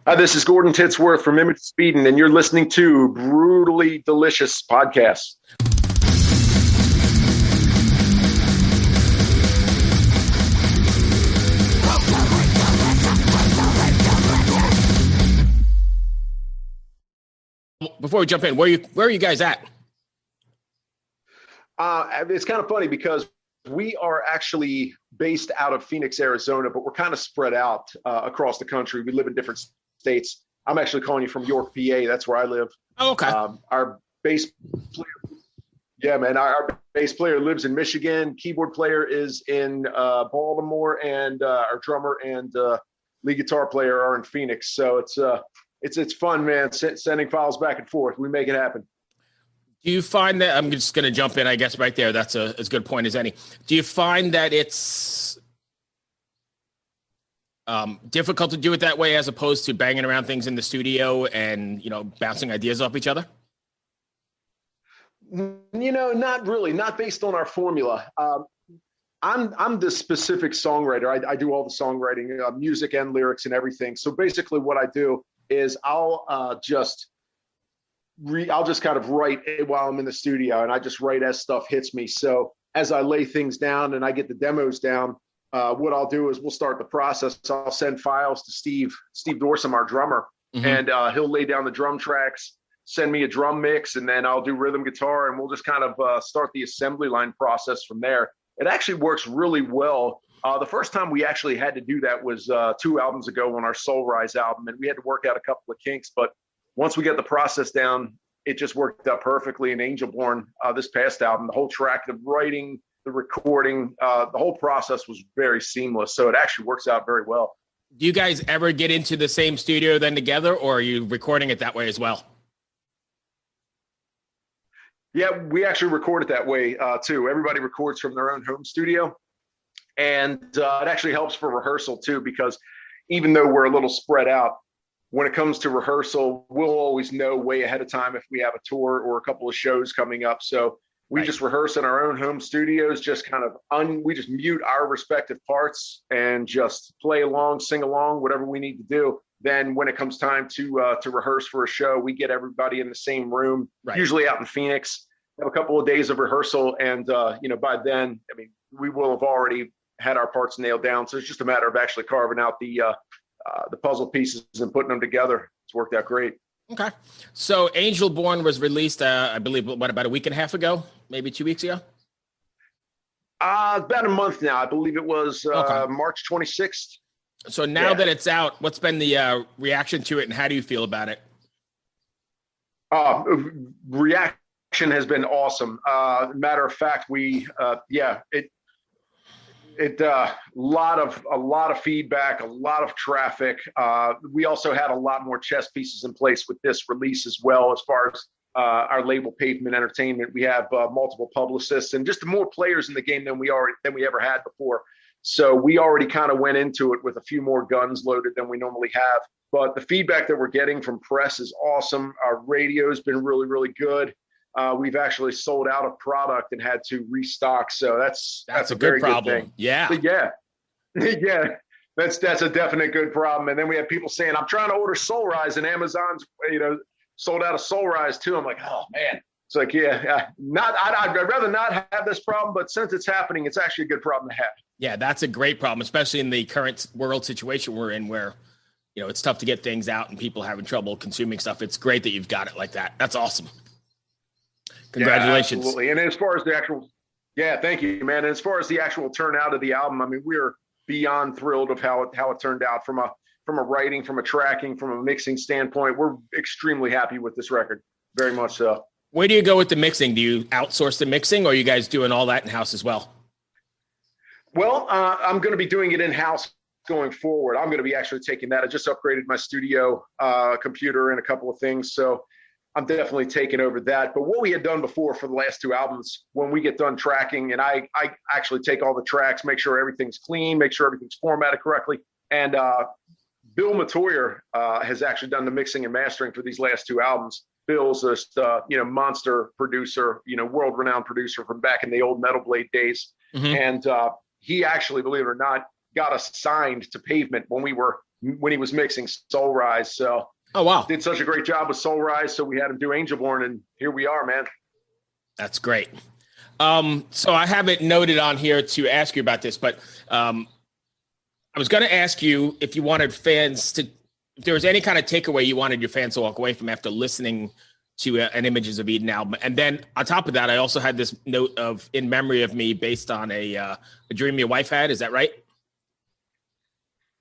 Hi, this is Gordon Tittsworth from Image Speeding, and you're listening to Brutally Delicious Podcast. Before we jump in, where are you guys at? It's kind of funny because we are actually based out of Phoenix, Arizona, but we're kind of spread out across the country. We live in different states. I'm actually calling you from York, PA. That's where I live. Oh, okay. Our bass player, yeah, man. Our bass player lives in Michigan. Keyboard player is in Baltimore, and our drummer and lead guitar player are in Phoenix. So it's fun, man. Sending files back and forth. We make it happen. Do you find that, I'm just going to jump in, I guess, right there. That's as good a point as any. Do you find that it's difficult to do it that way as opposed to banging around things in the studio and, bouncing ideas off each other? Not really. Not based on our formula. I'm the specific songwriter. I do all the songwriting, music and lyrics and everything. So basically what I do is I'll just kind of write while I'm in the studio, and I just write as stuff hits me. So as I lay things down and I get the demos down, what I'll do is we'll start the process. I'll send files to Steve Dorsum, our drummer, and he'll lay down the drum tracks, send me a drum mix, and then I'll do rhythm guitar, and we'll just kind of start the assembly line process from there. It actually works really well. The first time we actually had to do that was 2 albums ago on our Soul Rise album, and we had to work out a couple of kinks, but once we got the process down, it just worked out perfectly. In Angelborn, this past album, the whole track, the writing, the recording, the whole process was very seamless. So it actually works out very well. Do you guys ever get into the same studio then together, or are you recording it that way as well? Yeah, we actually record it that way too. Everybody records from their own home studio. And it actually helps for rehearsal too, because even though we're a little spread out, when it comes to rehearsal, we'll always know way ahead of time if we have a tour or a couple of shows coming up. So we just rehearse in our own home studios, just kind of we just mute our respective parts and just play along, sing along, whatever we need to do. Then when it comes time to rehearse for a show, we get everybody in the same room, usually out in Phoenix, have a couple of days of rehearsal. And, by then, we will have already had our parts nailed down. So it's just a matter of actually carving out the puzzle pieces and putting them together. It's worked out great. Okay. So Angelborn was released, I believe, about a week and a half ago, maybe 2 weeks ago? About a month now. I believe it was March 26th. So now that it's out, what's been the reaction to it, and how do you feel about it? Reaction has been awesome. Matter of fact, a lot of feedback, a lot of traffic. We also had a lot more chess pieces in place with this release as well. As far as our label, Pavement Entertainment, we have multiple publicists and just more players in the game than we ever had before. So we already kind of went into it with a few more guns loaded than we normally have. But the feedback that we're getting from press is awesome. Our radio's been really, really good. We've actually sold out of product and had to restock. So that's a very good thing. Yeah. Yeah. That's a definite good problem. And then we have people saying, I'm trying to order Soul Rise, and Amazon's, sold out of Soul Rise too. I'm like, oh man. It's like, I'd rather not have this problem, but since it's happening, it's actually a good problem to have. Yeah, that's a great problem, especially in the current world situation we're in where, it's tough to get things out and people having trouble consuming stuff. It's great that you've got it like that. That's awesome. Congratulations. Yeah, absolutely. And as far as the actual, thank you, man. And as far as the actual turnout of the album, we're beyond thrilled of how it turned out from a writing, from a tracking, from a mixing standpoint. We're extremely happy with this record. Very much so. Where do you go with the mixing? Do you outsource the mixing, or are you guys doing all that in-house as well? Well, I'm going to be doing it in-house going forward. I'm going to be actually taking that. I just upgraded my studio computer and a couple of things. So I'm definitely taking over that. But what we had done before for the last 2 albums, when we get done tracking, and I actually take all the tracks, make sure everything's clean, make sure everything's formatted correctly. And Bill Matoyer has actually done the mixing and mastering for these last 2 albums. Bill's just, monster producer, world-renowned producer from back in the old Metal Blade days. And he actually, believe it or not, got us signed to Pavement when we were when he was mixing Soul Rise. So Oh, wow. did such a great job with Soul Rise. So we had him do Angel Born, and here we are, man. That's great. So I have it noted on here to ask you about this, but I was going to ask you if you wanted fans to, if there was any kind of takeaway you wanted your fans to walk away from after listening to an Images of Eden album. And then on top of that, I also had this note of In Memory of Me based on a dream your wife had. Is that right?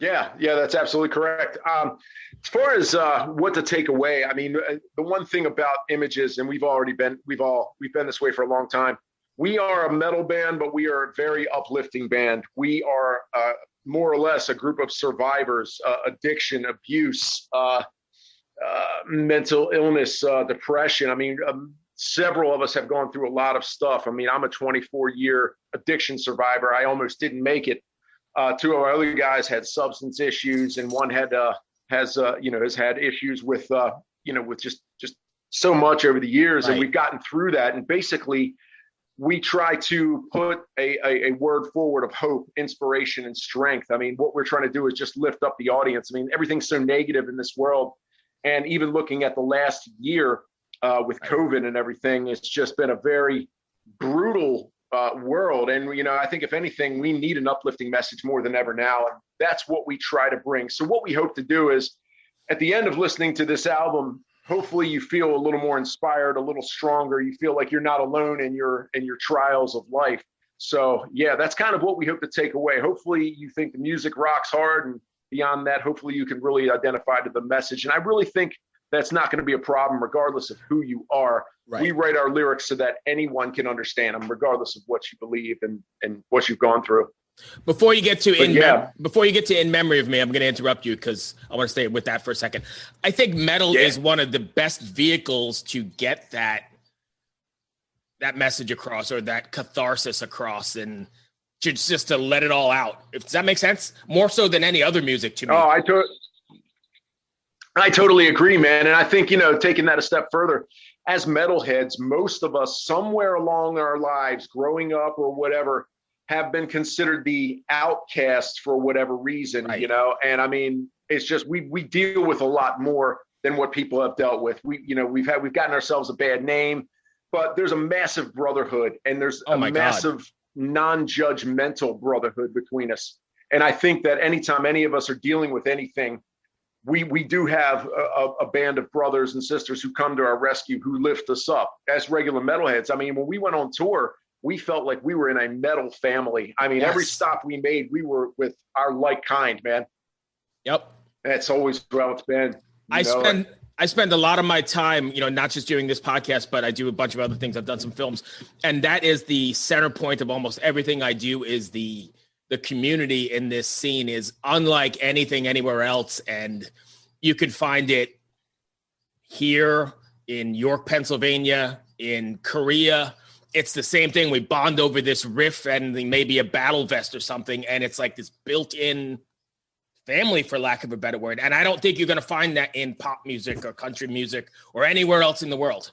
Yeah, that's absolutely correct. As far as what to take away, I mean, the one thing about Images, and we've been this way for a long time. We are a metal band, but we are a very uplifting band. We are more or less a group of survivors, addiction, abuse, mental illness, depression. I mean, several of us have gone through a lot of stuff. I mean, I'm a 24-year addiction survivor. I almost didn't make it. Two of our other guys had substance issues, and one has had issues with with just so much over the years, right. And we've gotten through that. And basically, we try to put a word forward of hope, inspiration, and strength. I mean, what we're trying to do is just lift up the audience. I mean, everything's so negative in this world, and even looking at the last year with COVID and everything, it's just been a very brutal world. And, I think if anything, we need an uplifting message more than ever now. And that's what we try to bring. So what we hope to do is at the end of listening to this album, hopefully you feel a little more inspired, a little stronger. You feel like you're not alone in your trials of life. So yeah, that's kind of what we hope to take away. Hopefully you think the music rocks hard, and beyond that, hopefully you can really identify to the message. And I really think that's not going to be a problem regardless of who you are. Right. We write our lyrics so that anyone can understand them, regardless of what you believe and what you've gone through. Before you get to In Memory of Me, I'm going to interrupt you because I want to stay with that for a second. I think metal is one of the best vehicles to get that message across, or that catharsis across, and just to let it all out. Does that make sense? More so than any other music to me. Oh, I totally agree, man. And I think, taking that a step further, as metalheads, most of us somewhere along our lives, growing up or whatever, have been considered the outcasts for whatever reason, right. And I mean, it's just, we deal with a lot more than what people have dealt with. We've gotten ourselves a bad name, but there's a massive brotherhood, and there's massive non-judgmental brotherhood between us. And I think that anytime any of us are dealing with anything, we do have a band of brothers and sisters who come to our rescue, who lift us up as regular metalheads. I mean, when we went on tour, we felt like we were in a metal family. I mean, Every stop we made, we were with our like kind, man. Yep. That's always how it's been. I spend a lot of my time, not just doing this podcast, but I do a bunch of other things. I've done some films, and that is the center point of almost everything I do. Is the community in this scene is unlike anything anywhere else. And you could find it here in York, Pennsylvania, in Korea. It's the same thing. We bond over this riff and maybe a battle vest or something. And it's like this built-in family, for lack of a better word. And I don't think you're going to find that in pop music or country music or anywhere else in the world.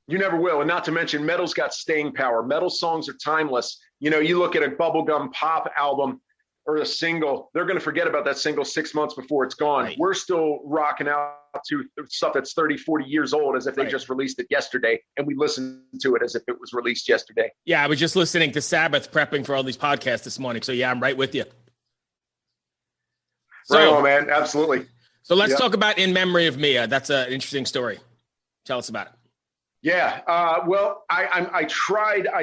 You never will. And not to mention, metal's got staying power. Metal songs are timeless. You look at a bubblegum pop album or a single, they're going to forget about that single 6 months before it's gone. Right. We're still rocking out to stuff that's 30, 40 years old as if they just released it yesterday. And we listen to it as if it was released yesterday. Yeah, I was just listening to Sabbath prepping for all these podcasts this morning. So yeah, I'm right with you. Right on, man. Absolutely. So let's talk about In Memory of Me. That's an interesting story. Tell us about it. Yeah. Well, I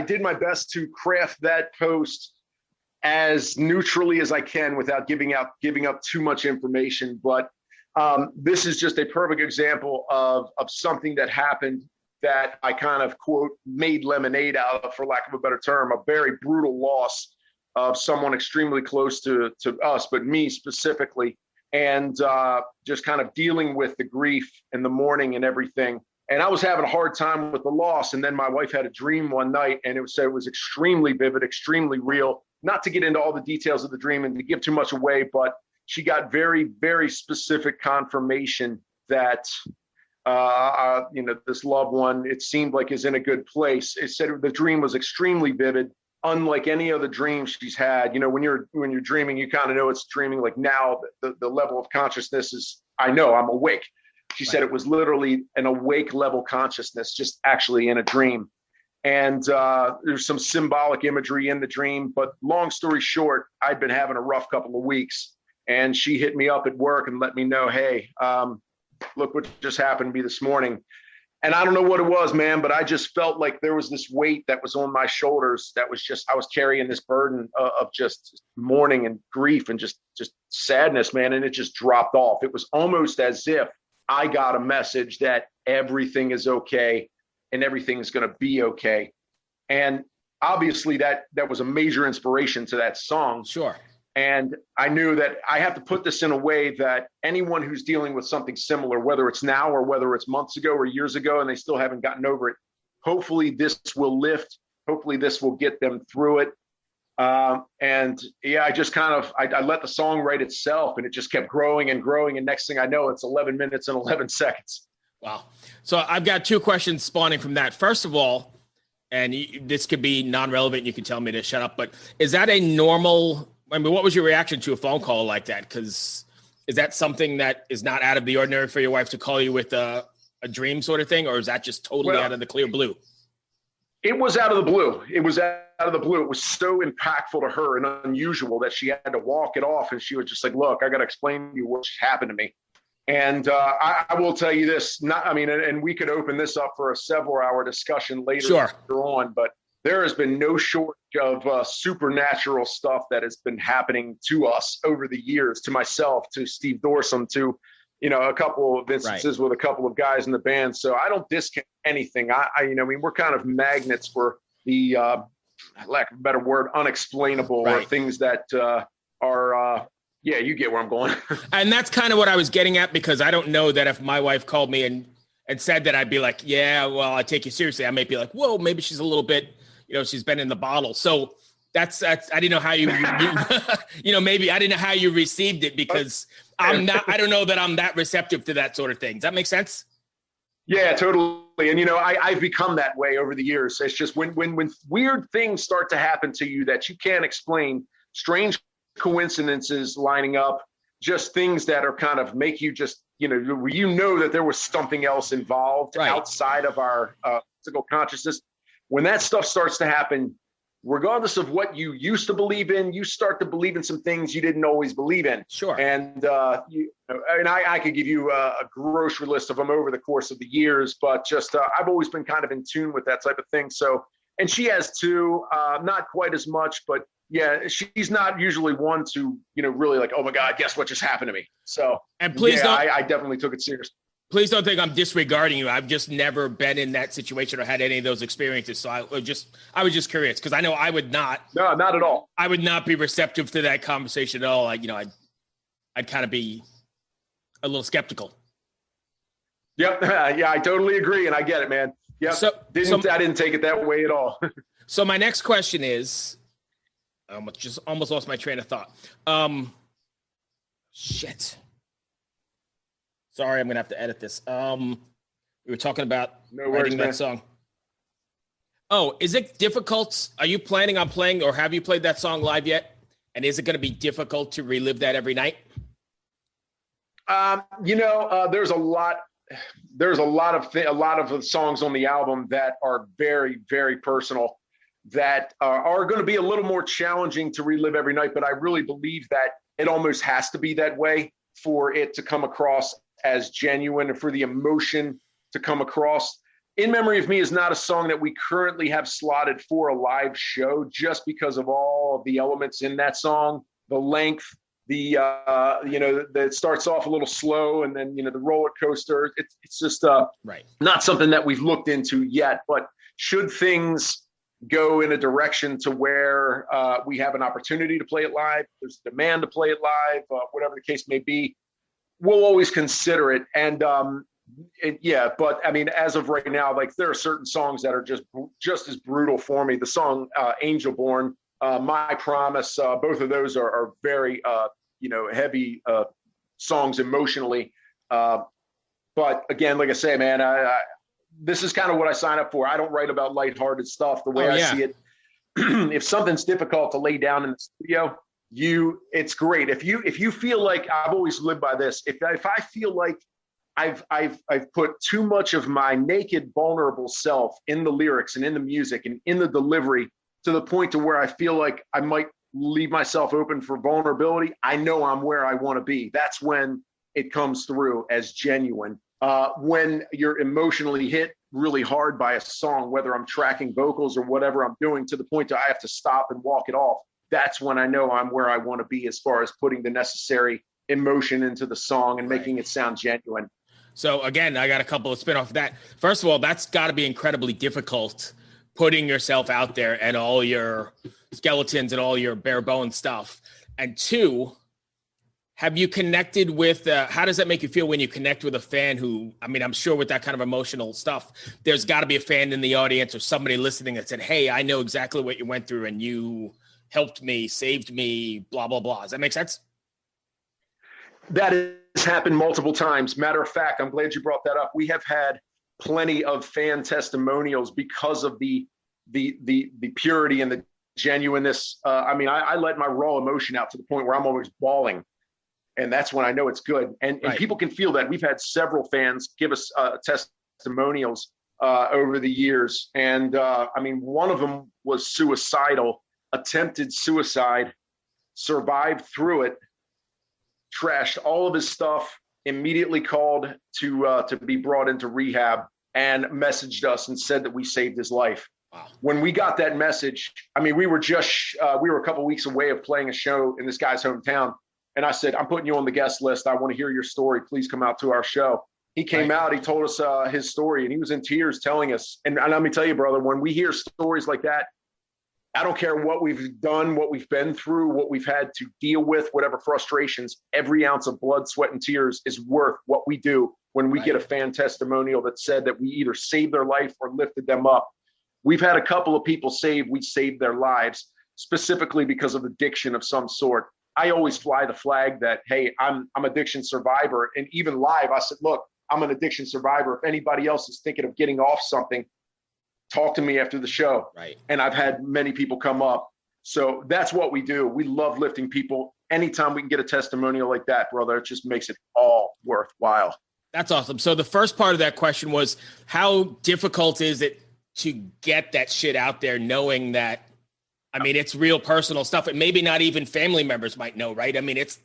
did my best to craft that post as neutrally as I can without giving up too much information. But this is just a perfect example of something that happened that I kind of, quote, made lemonade out of, for lack of a better term, a very brutal loss of someone extremely close to us, but me specifically, and just kind of dealing with the grief and the mourning and everything. And I was having a hard time with the loss. And then my wife had a dream one night, and it was extremely vivid, extremely real. Not to get into all the details of the dream and to give too much away, but she got very, very specific confirmation that, this loved one, it seemed like, is in a good place. It said the dream was extremely vivid. unlike any other dream she's had. You know, when you're dreaming, you kind of know it's dreaming. Like now, the level of consciousness is, I know I'm awake. She said it was literally an awake level consciousness, just actually in a dream. And there's some symbolic imagery in the dream. But long story short, I'd been having a rough couple of weeks, and she hit me up at work and let me know, hey, look what just happened to me this morning. And I don't know what it was, man, but I just felt like there was this weight that was on my shoulders that was just, I was carrying this burden of just mourning and grief and just sadness, man. And it just dropped off. It was almost as if I got a message that everything is okay and everything is going to be okay. And obviously that was a major inspiration to that song. Sure. And I knew that I have to put this in a way that anyone who's dealing with something similar, whether it's now or whether it's months ago or years ago, and they still haven't gotten over it, hopefully this will lift. Hopefully this will get them through it. And yeah, I just kind of, I let the song write itself, and it just kept growing and growing. And next thing I know, it's 11 minutes and 11 seconds. Wow. So I've got two questions spawning from that. First of all, and this could be non-relevant, you can tell me to shut up, but is that a normal, I mean, what was your reaction to a phone call like that? Because is that something that is not out of the ordinary for your wife to call you with a dream sort of thing? Or is that just totally out of the clear blue? It was out of the blue. It was out of the blue. It was so impactful to her and unusual that she had to walk it off. And she was just like, look, I got to explain to you what happened to me. And I will tell you this, and we could open this up for a several-hour discussion later on, but there has been no shortage of supernatural stuff that has been happening to us over the years, to myself, to Steve Dorsum, to, a couple of instances with a couple of guys in the band. So I don't discount anything. We're kind of magnets for the, lack of a better word, unexplainable or things that are, yeah, you get where I'm going. And that's kind of what I was getting at, because I don't know that if my wife called me and said that, I'd be like, yeah, well, I take you seriously. I might be like, whoa, maybe she's a little bit, she's been in the bottle. So that's I didn't know how you maybe I didn't know how you received it, because I don't know that I'm that receptive to that sort of thing. Does that make sense? Yeah, totally. And, I've become that way over the years. It's just when weird things start to happen to you that you can't explain, strange coincidences lining up, just things that are kind of make you just, that there was something else involved outside of our physical consciousness. When that stuff starts to happen, regardless of what you used to believe in, you start to believe in some things you didn't always believe in. Sure. And I could give you a grocery list of them over the course of the years, but just I've always been kind of in tune with that type of thing. So, and she has too, not quite as much, but yeah, she's not usually one to, really like, oh my God, guess what just happened to me? So, and please I definitely took it seriously. Please don't think I'm disregarding you. I've just never been in that situation or had any of those experiences. So I was just curious, because I know I would not. No, not at all. I would not be receptive to that conversation at all. I'd kind of be a little skeptical. Yep. Yeah, I totally agree. And I get it, man. Yeah. I didn't take it that way at all. So my next question is, I almost lost my train of thought. Shit. Sorry, I'm going to have to edit this. We were talking about writing that song. Oh, is it difficult? Are you planning on playing, or have you played that song live yet? And is it going to be difficult to relive that every night? There's a lot of the songs on the album that are very, very personal, that are going to be a little more challenging to relive every night. But I really believe that it almost has to be that way for it to come across as genuine and for the emotion to come across. In Memory of Me is not a song that we currently have slotted for a live show, just because of all of the elements in that song, the length, that starts off a little slow, and then, the roller coaster. It's just not something that we've looked into yet, but should things go in a direction to where we have an opportunity to play it live, there's demand to play it live, whatever the case may be, we'll always consider it. And but I mean, as of right now, like, there are certain songs that are just as brutal for me. The song Angel Born, My Promise, both of those are very heavy songs emotionally. But again, like I say, man, this is kind of what I sign up for. I don't write about lighthearted stuff the way I see it. if something's difficult to lay down in the studio, it's great. If you feel like, I've always lived by this, if I feel like I've put too much of my naked, vulnerable self in the lyrics and in the music and in the delivery to the point to where I feel like I might leave myself open for vulnerability, I know I'm where I want to be. That's when it comes through as genuine. When you're emotionally hit really hard by a song, whether I'm tracking vocals or whatever I'm doing, to the point that I have to stop and walk it off, that's when I know I'm where I want to be as far as putting the necessary emotion into the song and making it sound genuine. So again, I got a couple of spin off of that. First of all, that's got to be incredibly difficult, putting yourself out there and all your skeletons and all your bare bones stuff. And two, have you connected with, how does that make you feel when you connect with a fan who, I mean, I'm sure with that kind of emotional stuff, there's got to be a fan in the audience or somebody listening that said, hey, I know exactly what you went through and you helped me, saved me, blah, blah, blah. Does that make sense? That has happened multiple times. Matter of fact, I'm glad you brought that up. We have had plenty of fan testimonials because of the purity and the genuineness. I mean, I let my raw emotion out to the point where I'm always bawling, and that's when I know it's good. And people can feel that. We've had several fans give us testimonials over the years, and I mean, one of them was suicidal, attempted suicide, survived through it, trashed all of his stuff, immediately called to be brought into rehab, and messaged us and said that we saved his life. Wow. When we got that message, I mean, we were a couple of weeks away of playing a show in this guy's hometown. And I said, I'm putting you on the guest list. I want to hear your story. Please come out to our show. He came out, he told us his story, and he was in tears telling us. And let me tell you, brother, when we hear stories like that, I don't care what we've done, what we've been through, what we've had to deal with, whatever frustrations, every ounce of blood, sweat, and tears is worth what we do when we get a fan testimonial that said that we either saved their life or lifted them up. We've had a couple of people we saved their lives, specifically because of addiction of some sort. I always fly the flag that, hey, I'm addiction survivor. And even live, I said, look, I'm an addiction survivor. If anybody else is thinking of getting off something, talk to me after the show. Right. And I've had many people come up. So that's what we do. We love lifting people. Anytime we can get a testimonial like that, brother, it just makes it all worthwhile. That's awesome. So the first part of that question was, how difficult is it to get that shit out there, knowing that, I mean, it's real personal stuff, and maybe not even family members might know, right? I mean, it's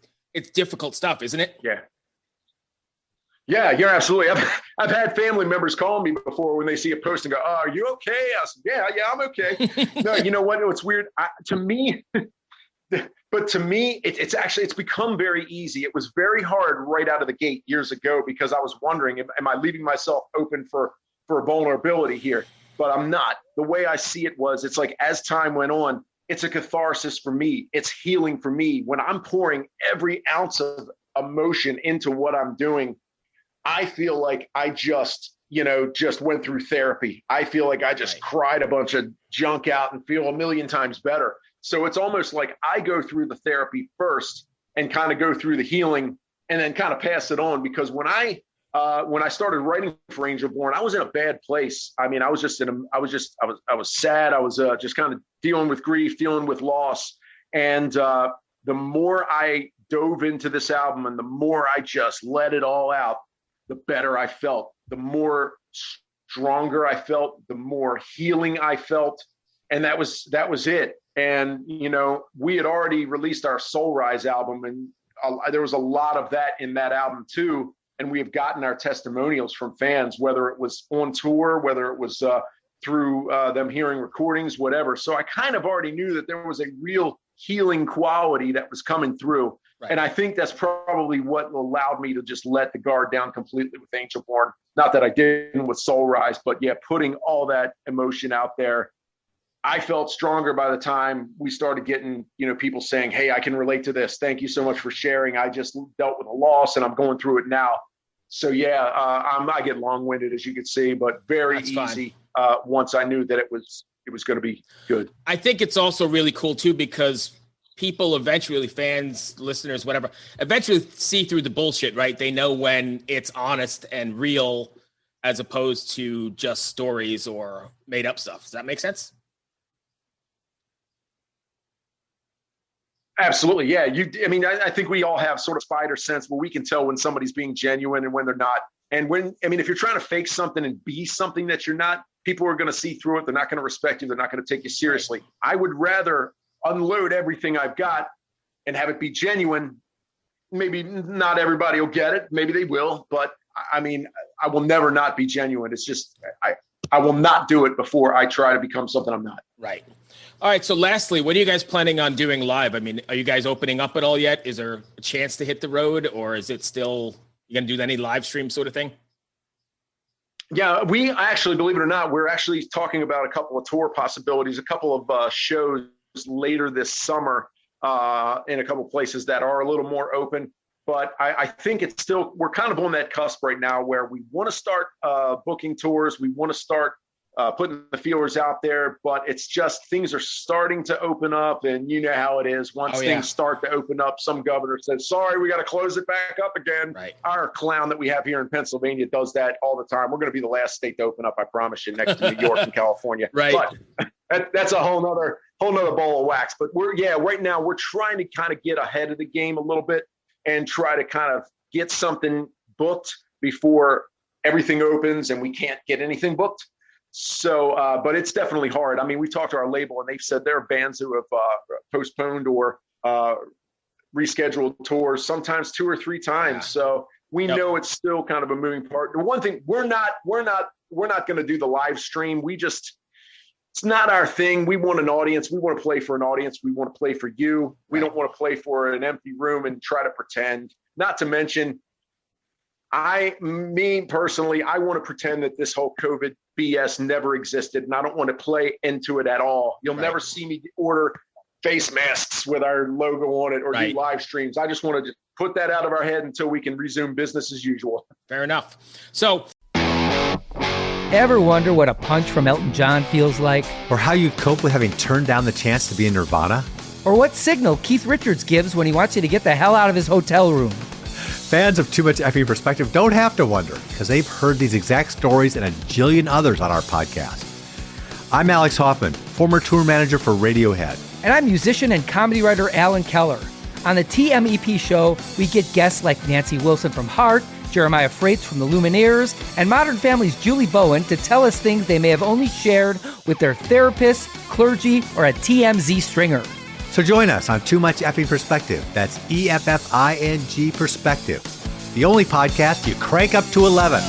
difficult stuff, isn't it? Yeah, you're absolutely. I've had family members call me before when they see a post and go, "Oh, are you okay?" I said, "Yeah, I'm okay." No, you know what? It's weird. To me, it's become very easy. It was very hard right out of the gate years ago because I was wondering, am I leaving myself open for vulnerability here? But I'm not. The way I see it was, it's like as time went on, it's a catharsis for me. It's healing for me. When I'm pouring every ounce of emotion into what I'm doing, I feel like I just went through therapy. I feel like I just cried a bunch of junk out and feel a million times better. So it's almost like I go through the therapy first and kind of go through the healing and then kind of pass it on. Because when I started writing for Angel Born, I was in a bad place. I mean, I was sad. I was just kind of dealing with grief, dealing with loss. And the more I dove into this album and the more I just let it all out, the better I felt, the more stronger I felt, the more healing I felt. And that was it. And, we had already released our Soul Rise album, and there was a lot of that in that album too. And we have gotten our testimonials from fans, whether it was on tour, whether it was through them hearing recordings, whatever. So I kind of already knew that there was a real healing quality that was coming through. Right. And I think that's probably what allowed me to just let the guard down completely with Angel Born. Not that I didn't with Soul Rise, but yeah, putting all that emotion out there. I felt stronger by the time we started getting, people saying, "Hey, I can relate to this. Thank you so much for sharing. I just dealt with a loss and I'm going through it now." So yeah, I get long-winded, as you can see, but very easy once I knew that it was going to be good. I think it's also really cool too, because people eventually, fans, listeners, whatever, eventually see through the bullshit, right? They know when it's honest and real as opposed to just stories or made up stuff. Does that make sense? Absolutely. Yeah. I think we all have sort of spider sense where we can tell when somebody's being genuine and when they're not. And if you're trying to fake something and be something that you're not, people are going to see through it. They're not going to respect you. They're not going to take you seriously. I would rather unload everything I've got and have it be genuine. Maybe not everybody will get it. Maybe they will. But I will never not be genuine. It's just, I will not do it before I try to become something I'm not. Right. All right. So lastly, what are you guys planning on doing live? I mean, are you guys opening up at all yet? Is there a chance to hit the road, or is it still, you going to do any live stream sort of thing? Yeah, we actually, believe it or not, we're actually talking about a couple of tour possibilities, a couple of shows later this summer in a couple of places that are a little more open. But I think it's still, we're kind of on that cusp right now where we want to start booking tours. We want to start putting the feelers out there, but it's just things are starting to open up, and you know how it is. Once things start to open up, some governor says, sorry, we got to close it back up again. Right. Our clown that we have here in Pennsylvania does that all the time. We're going to be the last state to open up, I promise you, next to New York and California. Right. But that's a whole nother ball of wax. But right now we're trying to kind of get ahead of the game a little bit and try to kind of get something booked before everything opens and we can't get anything booked. So, but it's definitely hard. I mean, we talked to our label and they've said there are bands who have postponed or rescheduled tours, sometimes 2 or 3 times. Yeah. So we know it's still kind of a moving part. The one thing we're not going to do the live stream. It's not our thing. We want an audience. We want to play for an audience. We want to play for you. We don't want to play for an empty room and try to pretend. Not to mention, personally, I want to pretend that this whole COVID BS never existed, and I don't want to play into it at all. You'll never see me order face masks with our logo on it or do live streams. I just want to put that out of our head until we can resume business as usual. Fair enough. So, ever wonder what a punch from Elton John feels like? Or how you'd cope with having turned down the chance to be in Nirvana? Or what signal Keith Richards gives when he wants you to get the hell out of his hotel room? Fans of Too Much Effing Perspective don't have to wonder, because they've heard these exact stories and a jillion others on our podcast. I'm Alex Hoffman, former tour manager for Radiohead. And I'm musician and comedy writer Alan Keller. On the TMEP show, we get guests like Nancy Wilson from Heart, Jeremiah Freites from the Lumineers, and Modern Family's Julie Bowen to tell us things they may have only shared with their therapist, clergy, or a TMZ stringer. So join us on Too Much Effing Perspective. That's EFFING Perspective. The only podcast you crank up to 11.